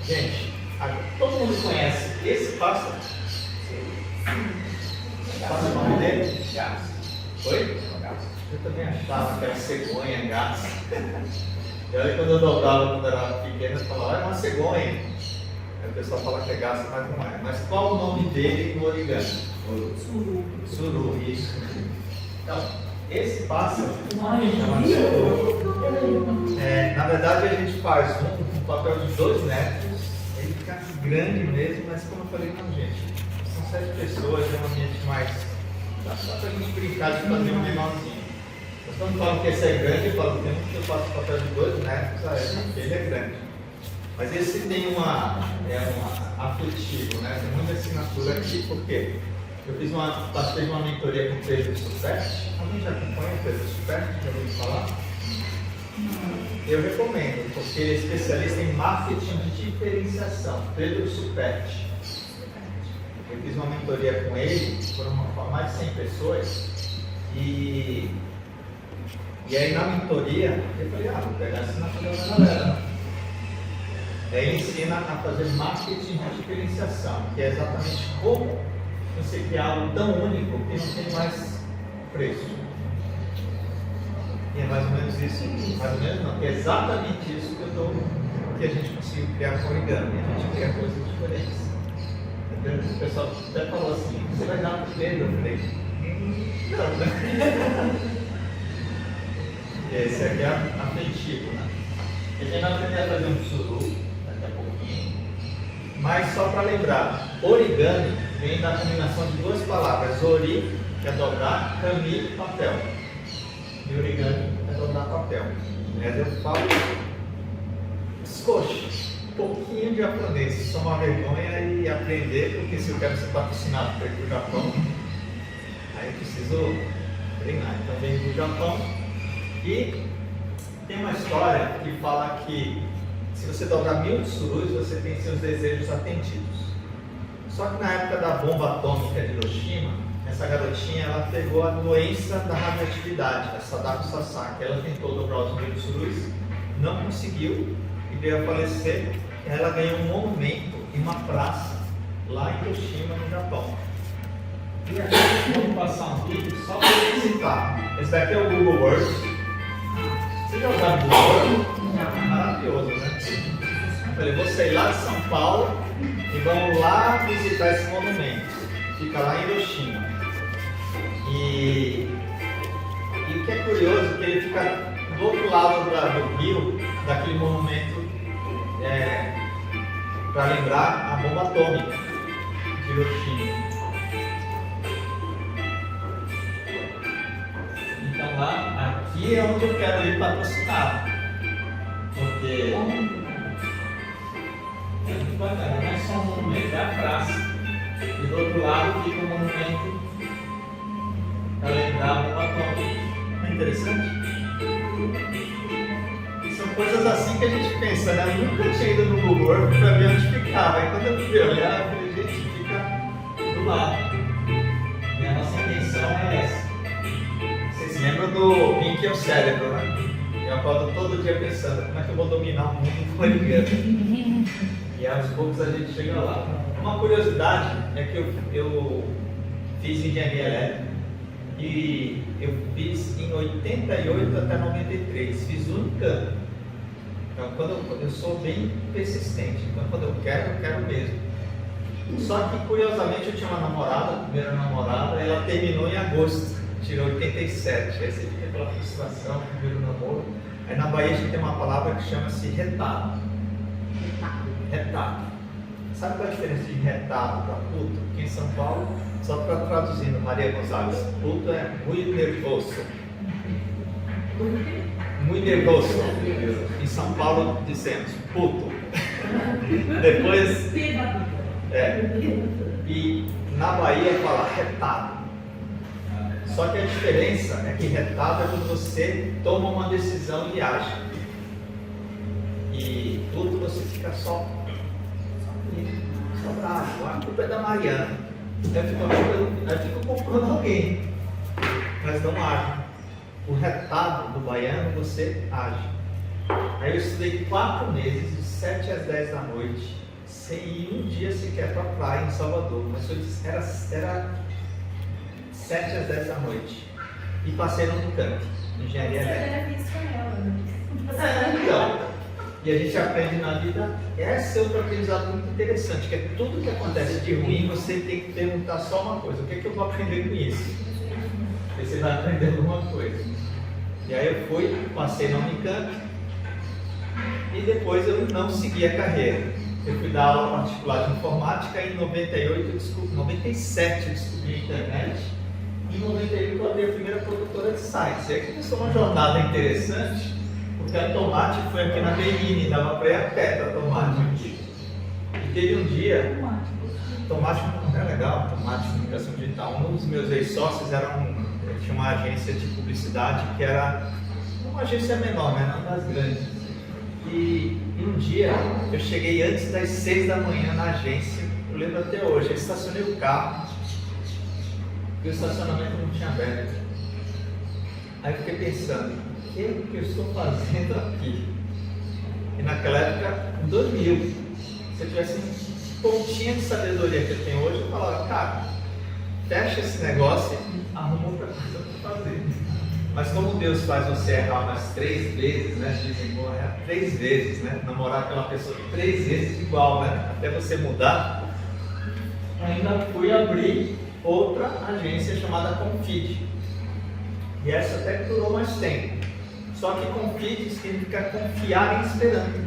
Gente, todo mundo conhece esse pássaro? Qual é o nome dele? Gato. Oi? Eu também achava que era cegonha, gato. E aí quando eu dobrava quando era pequeno, eu falava, é uma cegonha. Aí o pessoal fala que é gato, mas não é. Mas qual o nome dele no origami? Suru. Suru, isso. Então, esse pássaro chama suru. Na verdade a gente faz um papel de 2 metros. Ele fica grande mesmo, mas como eu falei, não, gente, são 7 pessoas, é um ambiente mais. Dá só pra gente brincar de fazer um menorzinho. Mas quando falam que esse é grande, eu falo, tem um que eu faço papel de 2 metros, porque ele é grande. Mas esse tem um afetivo, né? Tem muita assinatura aqui, por quê? Eu participei de uma mentoria com o Pedro Superti. Alguém já acompanha o Pedro Superti? Já ouviu falar? Eu recomendo, porque ele é especialista em marketing de diferenciação. Pedro Superti. Eu fiz uma mentoria com ele, foram mais de 100 pessoas. E aí na mentoria, eu falei, vou pegar a assinatura da galera. Ele ensina a fazer marketing de diferenciação, que é exatamente como você criar algo tão único que não tem mais preço. E é mais ou menos isso, mais ou menos não, é exatamente isso que a gente conseguiu criar com o origami. A gente cria coisas diferentes. O pessoal até falou assim, você vai dar para o Pedro? Eu falei, não, né? Esse aqui é afetivo, né? A gente vai aprender a fazer um suru daqui a pouquinho. Mas só para lembrar, origami vem da combinação de 2 palavras, ori, que é dobrar, kami, papel. E origami é dobrar papel. Mas eu falo, escoxe, um pouquinho de japonês, isso é uma vergonha e aprender, porque se eu quero ser patrocinado para ir para o Japão, aí eu preciso treinar. Então vem do Japão e tem uma história que fala que se você dobrar 1000 tsurus, você tem seus desejos atendidos. Só que na época da bomba atômica de Hiroshima, essa garotinha ela pegou a doença da radioatividade, a Sadako Sasaki. Ela tentou dobrar os 1000 tsurus, não conseguiu e veio a falecer. Ela ganhou um monumento em uma praça lá em Hiroshima, no Japão. E aqui vamos passar um vídeo só para citar. Esse daqui é o Google Earth. Você já usaram o Google Earth? Maravilhoso, né? Eu falei, vou sair lá de São Paulo e vamos lá visitar esse monumento. Fica lá em Hiroshima. E o que é curioso é que ele fica do outro lado do rio, daquele monumento para lembrar a bomba atômica de Hiroshima. Então lá, aqui é onde eu quero ir patrocinado. Porque é muito bacana, não é só um monumento, é a praça. E do outro lado fica um monumento para lembrar a bomba atômica. Não é interessante? E são coisas assim que a gente pensa, né? Eu nunca tinha ido no Google Earth para ver onde ficava. Aí quando eu fui olhar, eu falei, gente, fica do lado. E a nossa intenção é essa. Vocês se lembram do Pink e o cérebro, né? Eu acordo todo dia pensando, como é que eu vou dominar o mundo com origami? E aos poucos a gente chega lá. Uma curiosidade é que eu fiz engenharia elétrica e eu fiz em 88 até 93, fiz Unicamp. Então quando eu sou bem persistente, então quando eu quero mesmo. Só que curiosamente eu tinha uma namorada, a primeira namorada, ela terminou em agosto, tirou 87, aí você fica aquela frustração, primeiro namoro. Aí na Bahia a gente tem uma palavra que chama-se retado. Retado. Sabe qual é a diferença de retado para puto? Aqui em São Paulo, só para traduzindo, Maria Gonzalez, puto é muito nervoso. Muito nervoso. Em São Paulo dizemos puto. Depois. E na Bahia fala retado. Só que a diferença é que retado é quando você toma uma decisão e age. E tudo você fica só bravo. A culpa é da Mariana. Aí fica culpando alguém, mas não age. O retado do baiano você age. Aí eu estudei 4 meses 7 às 10 da noite, sem ir um dia sequer para a praia em Salvador, mas era 7 às 10 da noite. E passei no Unicamp, engenharia elétrica. Então, e a gente aprende na vida, esse é outro aprendizado muito interessante, que é tudo que acontece de ruim, você tem que perguntar só uma coisa: o que é que eu vou aprender com isso? Porque você vai aprender alguma coisa. E aí eu fui, passei na Unicamp, e depois eu não segui a carreira. Eu fui dar aula particular de informática, e em 97 eu descobri a internet, e em 98 eu abri a primeira produtora de sites. E aí começou uma jornada interessante, porque a Tomate foi aqui na Berrini, dava para ir a pé da Tomate aqui. E teve um dia, Tomate é legal, Tomate Comunicação Digital. Um dos meus ex-sócios tinha uma agência de publicidade que era uma agência menor, né? Não das grandes. E um dia eu cheguei antes das 6 da manhã na agência, eu lembro até hoje, eu estacionei o carro e o estacionamento não tinha aberto. Aí eu fiquei pensando: o que eu estou fazendo aqui? E naquela época, em 2000, se eu tivesse um pontinho de sabedoria que eu tenho hoje, eu falava: cara, fecha esse negócio e arruma outra coisa para fazer. Mas como Deus faz você errar umas 3 vezes, né? Dizem, errar 3 vezes, né? Namorar aquela pessoa 3 vezes igual, né? Até você mudar. Ainda fui abrir outra agência chamada Confid. E essa até que durou mais tempo. Só que Confid significa confiar em esperança.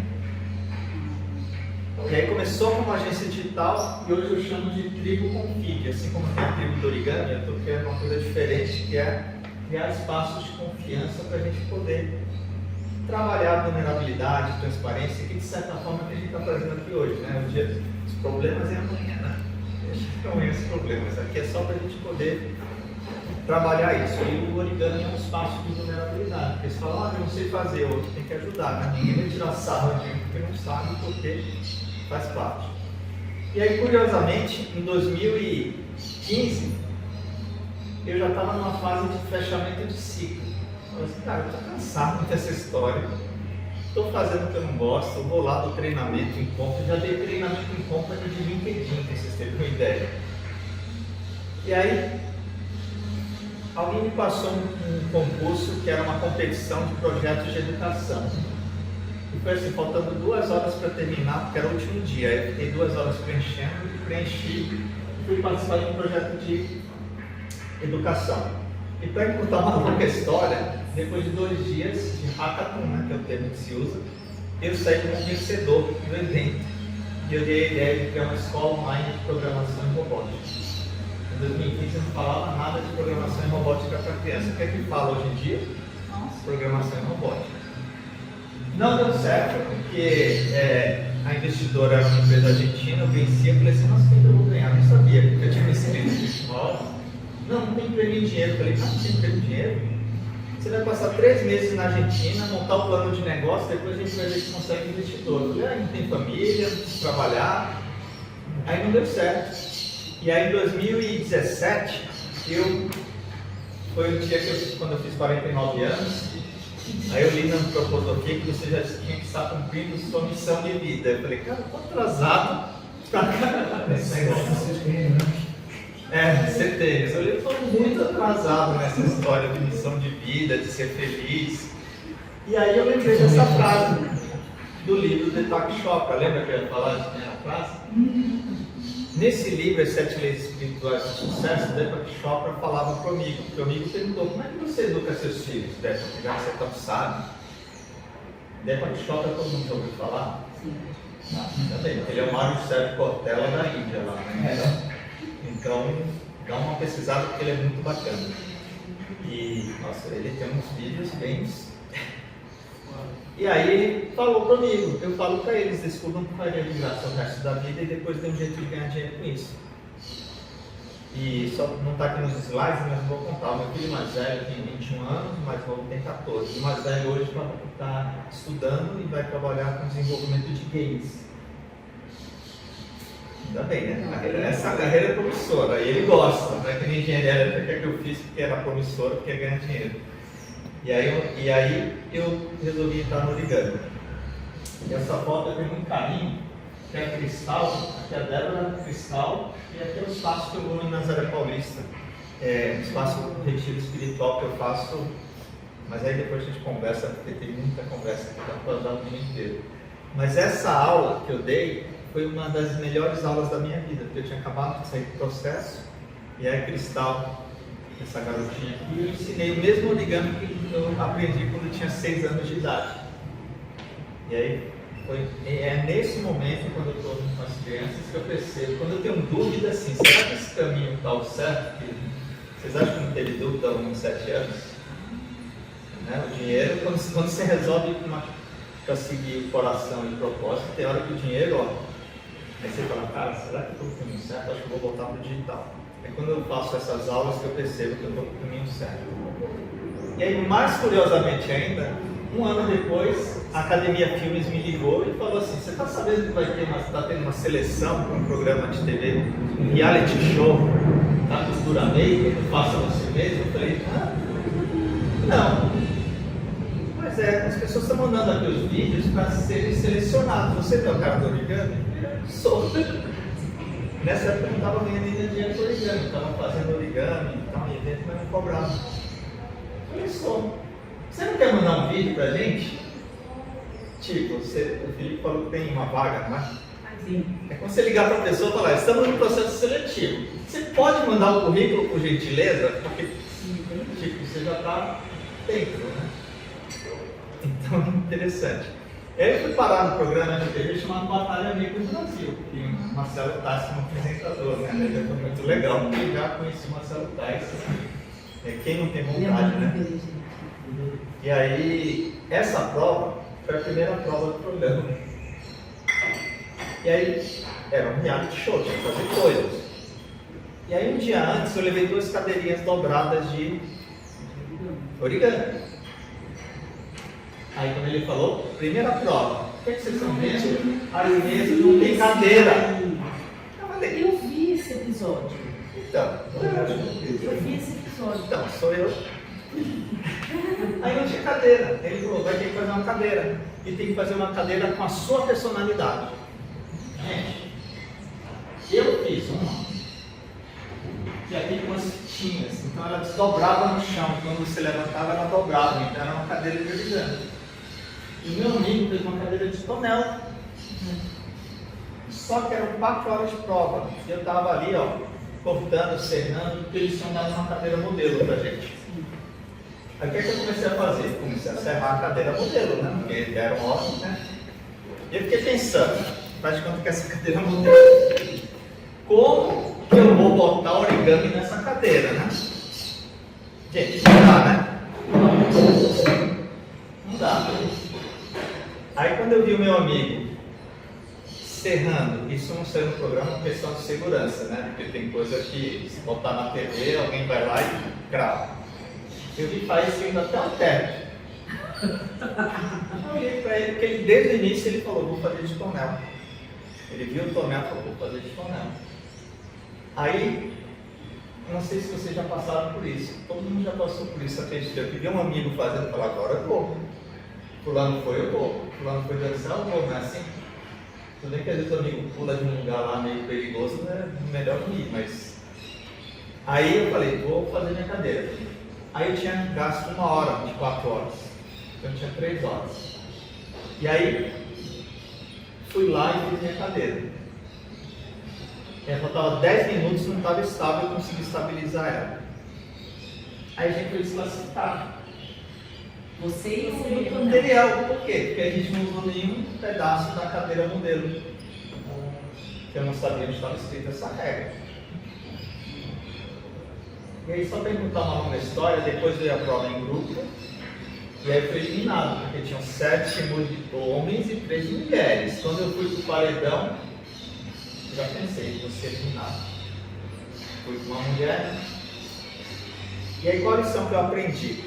E aí começou como agência digital e hoje eu chamo de tribo Confid. Assim como tem a tribo do origami, eu estou criando uma coisa diferente, que é criar espaços de confiança para a gente poder trabalhar a vulnerabilidade, transparência, que de certa forma que a gente está fazendo aqui hoje, né? O dia dos problemas é amanhã, né? Deixa para amanhã os problemas. Aqui é só para a gente poder trabalhar isso. E o origami é um espaço de vulnerabilidade. Porque você fala: eu não sei fazer, o outro tem que ajudar, né? Ninguém vai tirar sarro de mim porque não sabe, porque faz parte. E aí, curiosamente, em 2015, eu já estava numa fase de fechamento de ciclo. Eu falei assim: cara, eu estou cansado dessa história, estou fazendo o que eu não gosto, vou lá do treinamento em compra, já dei treinamento em compra de LinkedIn, para vocês terem uma ideia. E aí, alguém me passou um concurso que era uma competição de projetos de educação. E foi assim, faltando 2 horas para terminar, porque era o último dia. Aí eu fiquei 2 horas preenchendo, e preenchi, e fui participar de um projeto de educação. E para encurtar uma longa história, depois de 2 dias de hackathon, né, que é o termo que se usa, eu saí como vencedor do evento. E eu dei a ideia de criar uma escola online de programação e robótica. Em 2015 eu não falava nada de programação e robótica para criança. O que é que fala hoje em dia? Programação e robótica. Não deu certo, porque a investidora era uma empresa argentina, eu venci, eu falei assim: nossa, quem eu vou ganhar? Eu não sabia, porque eu tinha recebido de última hora. Não tem prêmio em dinheiro. Eu falei: não tem prêmio em dinheiro? Você vai passar 3 meses na Argentina, montar o plano de negócio, depois a gente vai ver se consegue investidor. Eu falei: não tem família, não preciso trabalhar. Aí não deu certo. E aí em 2017, foi o dia quando eu fiz 49 anos, aí eu li na antroposofia que você já tinha que estar cumprindo sua missão de vida. Eu falei: cara, eu estou atrasado pra caramba nesse negócio. Você tem. Eu estou muito atrasado nessa história de missão de vida, de ser feliz. E aí eu lembrei dessa frase do livro Deepak Chopra. Lembra que eu ia falar dessa frase? Nesse livro, As 7 Leis Espirituais do Sucesso, Deepak Chopra falava comigo. Porque o amigo perguntou: como é que você educa seus filhos, Deepak? Já que você tão sabe. Deepak Chopra, todo mundo já ouviu falar? Sim. Também, ele é o Mário Sérgio Cortella da Índia lá, né? Então, dá uma pesquisada porque ele é muito bacana. E, nossa, ele tem uns vídeos bem... E aí ele falou comigo, eu falo para eles: descubram que vai de graça o resto da vida e depois tem um jeito de ganhar dinheiro com isso. E só não está aqui nos slides, mas vou contar. O meu filho mais velho tem 21 anos, o mais novo tem 14. O mais velho hoje está estudando e vai trabalhar com desenvolvimento de games. Ainda bem, né? Essa carreira é promissora, e ele gosta, não é que nem engenharia elétrica que eu fiz porque era promissora, porque ia ganhar dinheiro. E aí eu resolvi entrar no origami. Essa foto eu tenho muito carinho, que é cristal, aqui é a Débora cristal, e aqui é o espaço que eu vou em Nazaré Paulista. É um espaço retiro espiritual que eu faço, mas aí depois a gente conversa, porque tem muita conversa que dá para dar o dia inteiro. Mas essa aula que eu dei foi uma das melhores aulas da minha vida, porque eu tinha acabado de sair do processo, e aí Cristal, essa garotinha aqui, eu ensinei o mesmo origami que eu aprendi quando eu tinha 6 anos de idade. E aí, é nesse momento, quando eu estou com as crianças, que eu percebo, quando eu tenho dúvida assim, será que esse caminho está o certo? Vocês acham que não teve dúvida com 7 anos? Né? O dinheiro, quando você resolve para seguir o coração e o propósito, tem hora que o dinheiro, ó, aí você fala, cara, será que eu estou no caminho certo? Acho que eu vou voltar para o digital. É quando eu faço essas aulas que eu percebo que eu estou no caminho certo. E aí, mais curiosamente ainda, um ano depois, a Academia Filmes me ligou e falou assim, você está sabendo que vai ter está tendo uma seleção para um programa de TV, um reality show, da Costura Maker, faça você mesmo? Eu falei, não. Mas as pessoas estão mandando aqui os vídeos para serem selecionados. Você é o cara do origami? Sou. Nessa época eu não estava ganhando dinheiro com origami, estava fazendo origami, estava em evento, mas não cobrava. Eu falei, sou. Você não quer mandar um vídeo pra gente? Tipo, o Felipe falou que tem uma vaga, não é? Sim. É quando você ligar para a pessoa e falar, estamos no processo seletivo. Você pode mandar o currículo por gentileza? Porque, tipo, você já está dentro, né? Então, interessante. Eu fui parar no programa de TV chamado Batalha Amigo do Brasil, que o Marcelo Tais como apresentador, né? Ele foi muito legal, porque eu já conheci o Marcelo Tais. Quem não tem vontade, né? E aí, essa prova foi a primeira prova do programa. E aí, era um reality show, tinha que fazer coisas. E aí, um dia antes, eu levei 2 cadeirinhas dobradas de origami. Aí, quando ele falou, primeira prova, o que vocês estão vendo? As mesas não tem cadeira. Eu vi esse episódio. Então, Eu vi esse episódio. Então, sou eu. Aí não tinha cadeira. Ele falou, vai ter que fazer uma cadeira. E tem que fazer uma cadeira com a sua personalidade. Gente, eu fiz uma. E aqui com as fitinhas. Então ela desdobrava no chão. Quando você levantava, ela dobrava. Então era uma cadeira de origami. E meu amigo fez uma cadeira de tonel. Só que eram 4 horas de prova. E eu estava ali, ó, cortando, serrando, porque eles tinham dado uma cadeira modelo pra gente. Aí o que eu comecei a fazer? Comecei a serrar a cadeira modelo, né? Porque deram ordem, né? E eu fiquei pensando, faz de conta que essa cadeira modelo, como que eu vou botar origami nessa cadeira, né? Gente, não dá, né? Não dá. Aí quando eu vi o meu amigo serrando, isso não saiu no programa por questão de segurança, né? Porque tem coisa que se botar na TV, alguém vai lá e grava. Eu vi parecendo até o teto. Eu olhei para ele, porque ele, desde o início ele falou, vou fazer de tonel. Ele viu o tonel e falou, vou fazer de tonel. Aí, não sei se vocês já passaram por isso. Todo mundo já passou por isso, acredito. Eu vi um amigo fazendo e falei, agora eu vou. Fulano foi, eu vou. Fulano foi dançar, eu vou, não é assim? Tudo bem que às vezes o amigo pula de um lugar lá meio perigoso, né? Melhor não ir, mas... Aí eu falei, vou fazer minha cadeira. Aí eu tinha gasto 1 hora, 24 horas. Então eu tinha 3 horas. E aí, fui lá e fiz minha cadeira. Faltava 10 minutos, não estava estável, eu consegui estabilizar ela. Aí a gente foi desclassificar. Você e o material, por quê? Porque a gente não usou nenhum pedaço da cadeira modelo. Eu não sabia onde estava escrita essa regra. E aí, só para contar uma longa história, depois veio a prova em grupo, e aí foi eliminado, porque tinham 7 homens e 3 mulheres. Quando eu fui para o paredão, já pensei, vou ser eliminado. Fui com uma mulher. E aí, qual a lição que eu aprendi?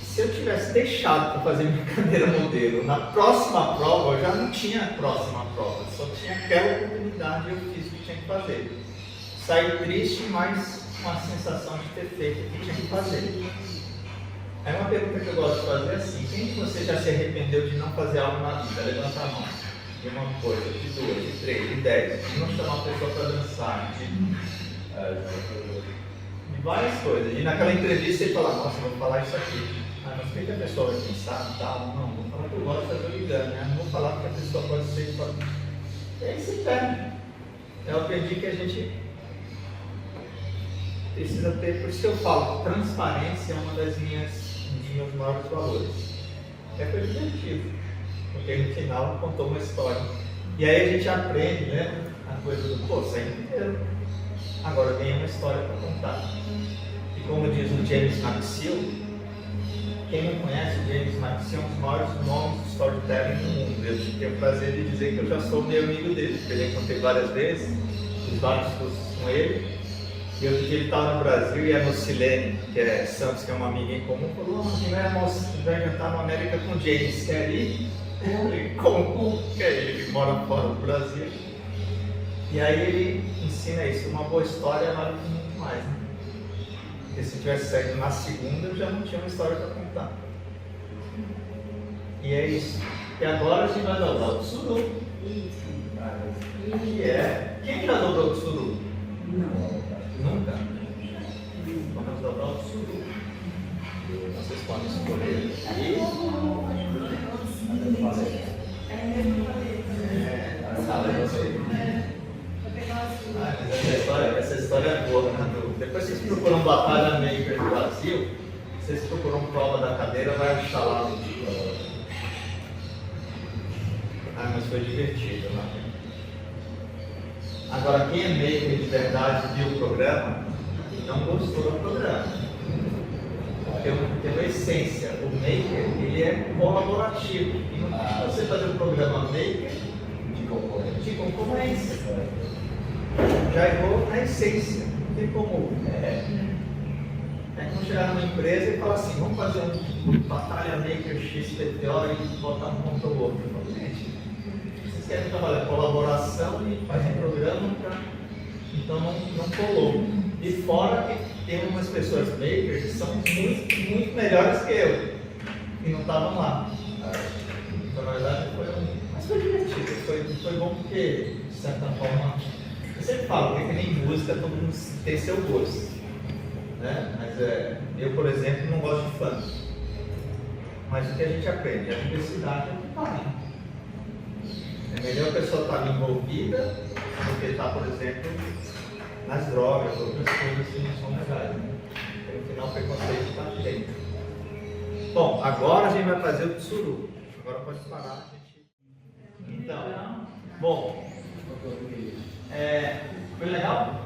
Se eu tivesse deixado para fazer minha cadeira modelo na próxima prova, eu já não tinha a próxima prova, só tinha aquela oportunidade e eu fiz o que tinha que fazer. Saí triste, mas com a sensação de ter feito o que tinha que fazer. Aí uma pergunta que eu gosto de fazer é assim: quem de você já se arrependeu de não fazer algo na vida? Levanta a mão. De uma coisa, de duas, de três, de 10. De não chamar a pessoa para dançar, de várias coisas. E naquela entrevista ele fala: nossa, vou falar isso aqui. Ah, mas por que a pessoa vai pensar? Tal? Não, vou falar que eu gosto de fazer origami, né? Não vou falar porque a pessoa pode ser. E aí se perde. Eu aprendi que a gente precisa ter, por isso que eu falo, transparência é uma dos meus maiores valores. É foi divertido, porque no final contou uma história. E aí a gente aprende, né? A coisa do, pô, sai inteiro. Agora tem uma história para contar. E como diz o James McSeel, quem não conhece o James McSeel é um dos maiores nomes de storytelling do mundo. Eu tenho o prazer de dizer que eu já sou meio amigo dele, porque eu já contei várias vezes, fiz vários cursos com ele. E outro dia ele estava no Brasil e a Nocilene, que é Santos, que é uma amiga em comum, falou: a gente vai jantar no América com o James, quer ir? Eu falei: como? Quer ir? Ele mora fora do Brasil. E aí ele ensina isso, uma boa história vale muito mais, né? Porque se eu tivesse saído na segunda, eu já não tinha uma história para contar. E é isso. E agora a gente vai dobrar o tsuru. Que é? Quem já dobrou o tsuru? Não. Nunca? Vamos dobrar o tsuru. Vocês podem escolher aqui. Essa história é boa, né? Depois vocês procuram Batalha Maker do Brasil, vocês procuram prova da cadeira, vai achar lá. Mas foi divertido, né? Agora, quem é maker de verdade viu o programa, não gostou do programa. Tem uma essência. O maker, ele é colaborativo. E não é você fazer um programa maker de concorrência. Já errou a essência. Não tem como. É como chegar numa empresa e falar assim: vamos fazer um Batalha Maker XPTO e botar um contra o outro. Gente, vocês querem trabalhar colaboração e fazer programa para. Então não colou. E fora que tem umas pessoas makers que são muito melhores que eu e não estavam lá. Então, na verdade, mas foi divertido, foi bom porque, de certa forma, eu sempre falo que nem música, todo mundo tem seu gosto, né? Mas eu, por exemplo, não gosto de funk. Mas o que a gente aprende? A diversidade é que tá. É melhor a pessoa estar envolvida do que estar, por exemplo, nas drogas, outras coisas que não são legais. Né? Porque no final o preconceito está dentro. Bom, agora a gente vai fazer o tsuru. Agora pode parar, gente. Então, bom, foi legal?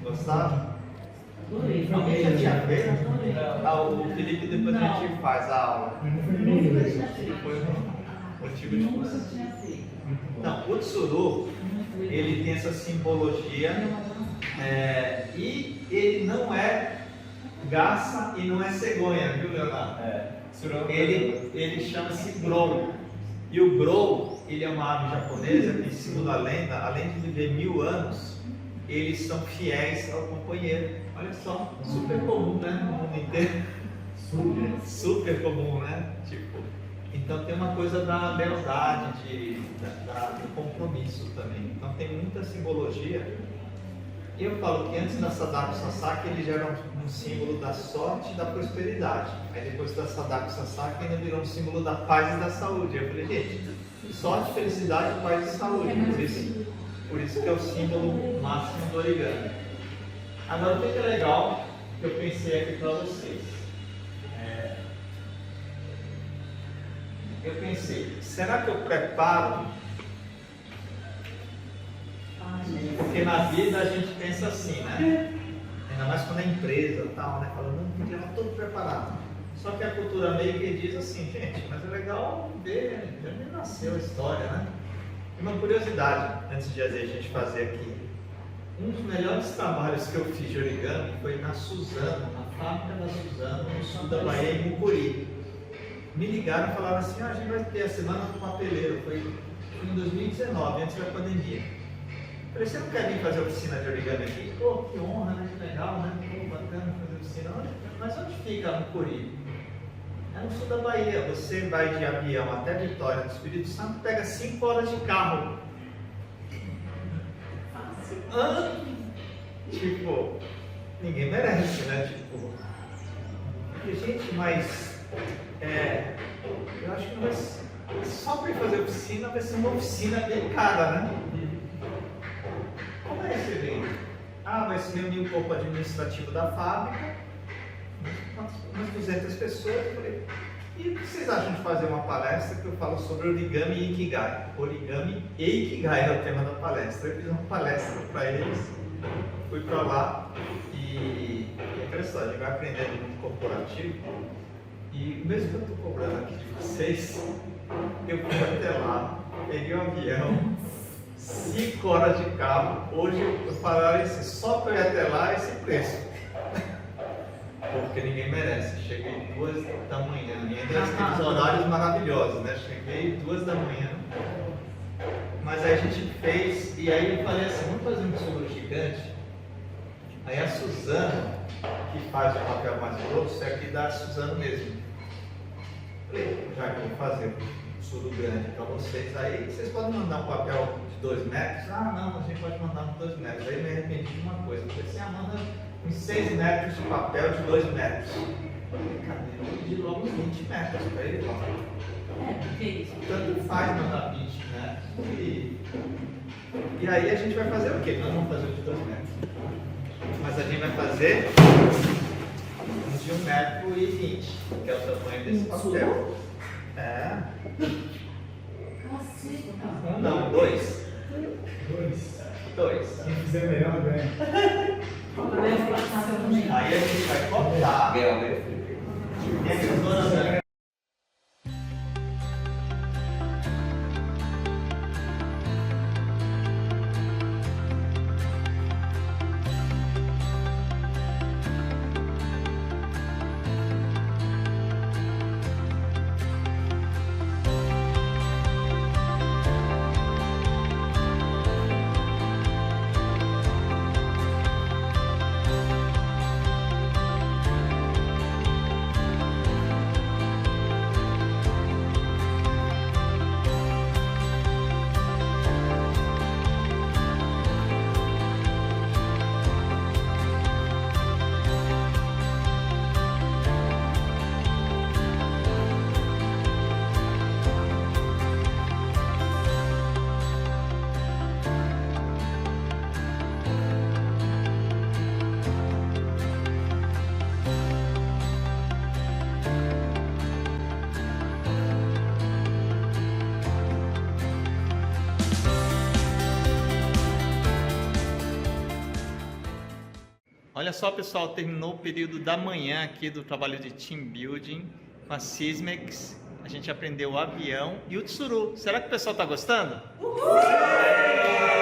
Gostaram? Adorei. Alguém já tinha feito? O Felipe depois a gente faz a aula. Foi um motivo de coisa. Então, o tsuru, ele tem essa simbologia e ele não é garça e não é cegonha, viu, Leonardo? Ele chama-se grou. E o grou, ele é uma ave japonesa que, segundo a lenda, além de viver 1000 anos, eles são fiéis ao companheiro. Olha só, super comum, né? No mundo inteiro. Super comum, né? Tipo, então tem uma coisa da lealdade, do compromisso também. Então tem muita simbologia. Eu falo que antes da Sadako Sasaki ele já era um símbolo da sorte e da prosperidade. Aí depois da Sadako Sasaki ainda virou um símbolo da paz e da saúde. Eu falei, gente, sorte, felicidade, paz e saúde. Por isso que é o símbolo máximo do origami. Agora o que é legal que eu pensei aqui para vocês. Eu pensei, será que eu preparo? Porque na vida a gente pensa assim, né? Ainda mais quando é empresa e tal, né? Falando, não, tem que levar tudo preparado. Só que a cultura meio que diz assim, gente, mas é legal ver, já nem nasceu a história, né? E uma curiosidade, antes de a gente fazer aqui. Um dos melhores trabalhos que eu fiz de origami foi na Suzano, na fábrica da Suzano, no sul da Bahia, em Mucuri. Me ligaram e falaram assim, a gente vai ter a semana do papeleiro, foi em 2019, antes da pandemia. Falei, você não quer vir fazer oficina de origami aqui? Pô, que honra, né? Que legal, né? Pô, bacana fazer oficina. Mas onde fica Mucuri? É no sul da Bahia. Você vai de avião até Vitória, do Espírito Santo, pega 5 horas de carro. Tipo, ninguém merece, né? Tipo, gente, mas eu acho que não vai ser, só para ir fazer oficina vai ser uma oficina bem cara, né? Como é esse evento? Vai se reunir um pouco administrativo da fábrica, umas 200 pessoas. Eu falei, e o que vocês acham de fazer uma palestra que eu falo sobre origami e Ikigai? Origami e Ikigai é o tema da palestra. Eu fiz uma palestra para eles, fui para lá e é aquela história, a gente vai aprendendo no mundo corporativo. E mesmo que eu estou cobrando aqui de vocês, eu fui até lá, peguei um avião, 5 horas de carro. Hoje eu falaria assim, só para ir até lá esse preço. Porque ninguém merece. Cheguei 2 da manhã, e ainda aqueles horários maravilhosos, né? Cheguei 2 da manhã. Mas aí a gente fez, e aí eu falei assim, vamos fazer um solo gigante. Aí a Suzana, que faz o papel mais grosso, é aqui da Suzana mesmo. Falei, já que eu vou fazer um solo grande para vocês, aí vocês podem mandar um papel de 2 metros? Não, a gente pode mandar um de 2 metros. Aí me arrependi de uma coisa, eu falei assim, manda uns 6 metros de papel de 2 metros. Cadê? Eu pedi logo uns 20 metros para ele lá. Que isso? Tanto faz mandar 20 metros. E aí a gente vai fazer o quê? Nós vamos fazer o de 2 metros. Mas a gente vai fazer um de 1,20 metro, que é o tamanho desse papel. Não, 2. 2. Quem fizer melhor ganha. Aí a gente vai cortar. E aqui eu tô andando. Olha só, pessoal, terminou o período da manhã aqui do trabalho de Team Building com a Sysmex. A gente aprendeu o avião e o tsuru. Será que o pessoal está gostando? Uhul!